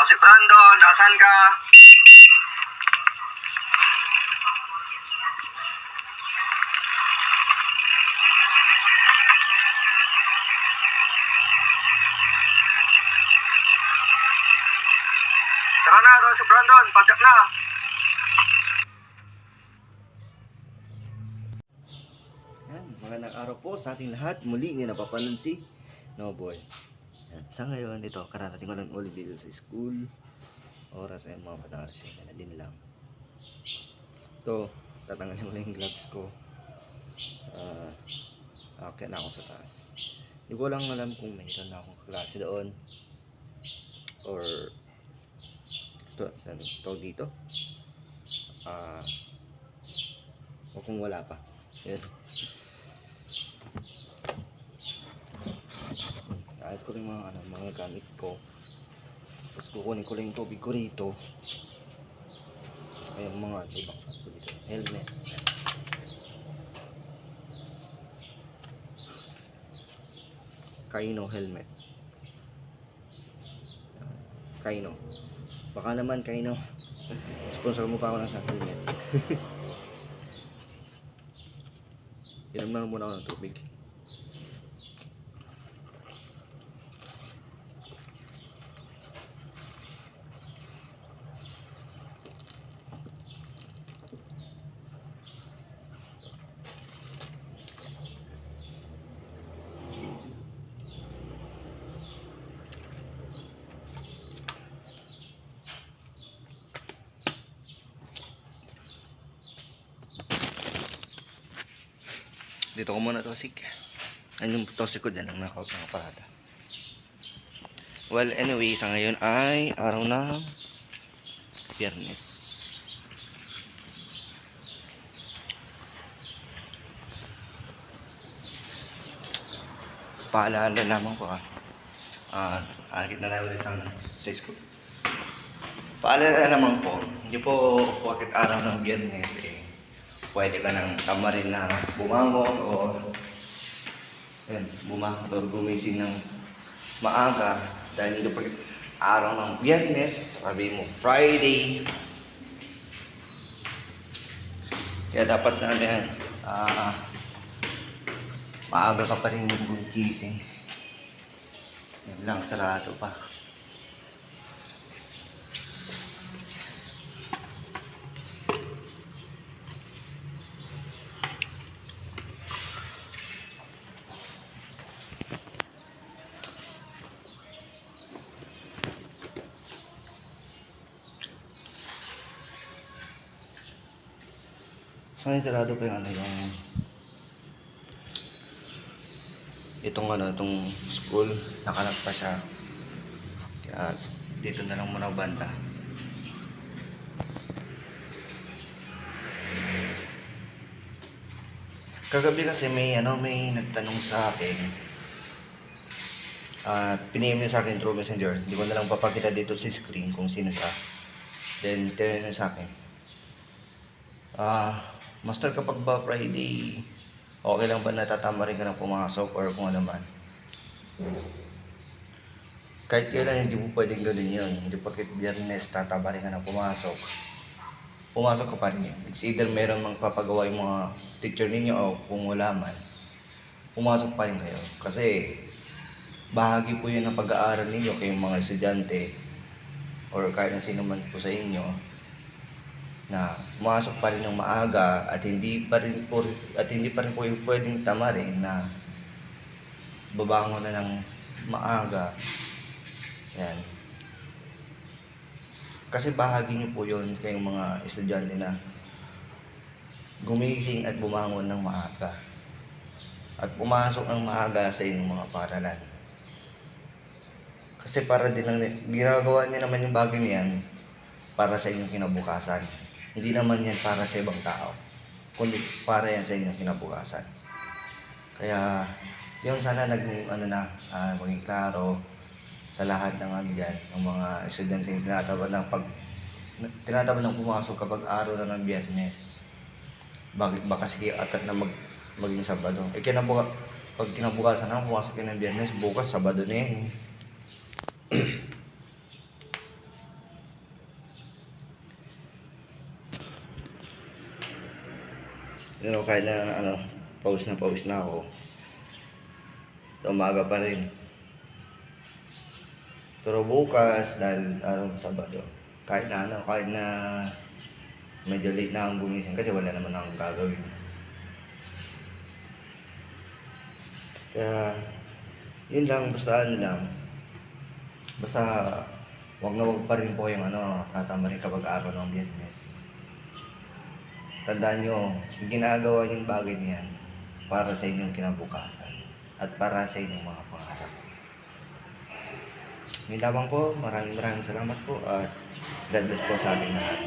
si Brandon, asan ka? Tara na, ito si Brandon, padyak na. Yan, magandang araw po sa ating lahat. Muli nga napapanood si Noboy. Yan, sa ngayon, ito, kararating ko lang ulit dito sa school. Oras ay mga panaras na din lang. Ito, tatanggalin ko na yung gloves ko. Okay na ako sa taas. Hindi ko lang alam kung mayroon na akong klase doon. Or, ito dito. O kung wala pa. Yan. Ayos ko rin mga gamit ko. Tapos kukunin ko lang yung tubig ko rito. Ayun mga ibang dito. Helmet. Kaino helmet. Kaino. Baka naman Kaino. Sponsor mo pa ako ng sa helmet. Inom na muna ako ng tubig. Dito ko muna tosik. Anong tosik ko dyan ang knockout ng parada. Well, anyway, sa ngayon ay araw ng Biyernes. Paalala lamang po agit na lang ulit sa school. Paalala naman po, hindi po bakit araw ng Biyernes pwede ka nang tamarin na bumangon o gumising ng maaga dahil hindi pa araw ng Biyernes, sabi mo Friday. Kaya dapat na yan, maaga ka pa rin gising. Yan lang, sarado pa. So, sarado pa yung itong school, nakalak pa siya. Kaya dito na lang muna banda. Kagabi kasi may nagtanong sa akin. Piniem niya sa akin through messenger. Hindi ko na lang papakita dito sa screen kung sino siya. Then tinanong niya sa akin. Master, kapag ba Friday, okay lang ba natatama rin ka ng pumasok or kung ano man? Kahit kailan hindi mo pwedeng gawin yun. Hindi porket Biyernes tatama rin ka ng pumasok. Pumasok ka pa rin. It's either meron mang papagawa yung mga teacher ninyo o kung wala man, pumasok pa rin kayo. Kasi bahagi po yun ng pag-aaral ninyo kayong mga estudyante or kahit na sino man po sa inyo, na pumasok pa rin ng maaga at hindi pa rin po yung pwedeng tamarin na babangon na ng maaga. Yan. Kasi bahagi niyo po yun kayong mga estudyante na gumising at bumangon ng maaga at pumasok ng maaga sa inyong mga paaralan. Kasi para din lang, ginagawa niyo naman yung bagay niyan para sa inyong kinabukasan. Hindi naman yan para sa ibang tao, kundi para yan sa inyong kinabukasan. Kaya, yun sana maging klaro sa lahat ng dyan, ng mga estudyante yung tinatamad ng pumasok kapag araw na ng Biyernes. Bakit ba kasi atat na maging Sabado? Pag kinabukasan na pumasok yun ng Biyernes, bukas Sabado na yan Kahit na pause na ako. Umaga pa rin. Pero bukas, dahil araw ng Sabado, kahit na medyo late na akong gumising kasi wala naman akong gagawin. Kaya, yun lang, basta wag na wag pa rin po yung tatambahin kapag araw ng Biyernes. Tandaan nyo, yung ginagawa yung bagay niyan para sa inyong kinabukasan at para sa inyong mga pangarap. Yun lamang po, maraming salamat po at God bless po sa ating lahat.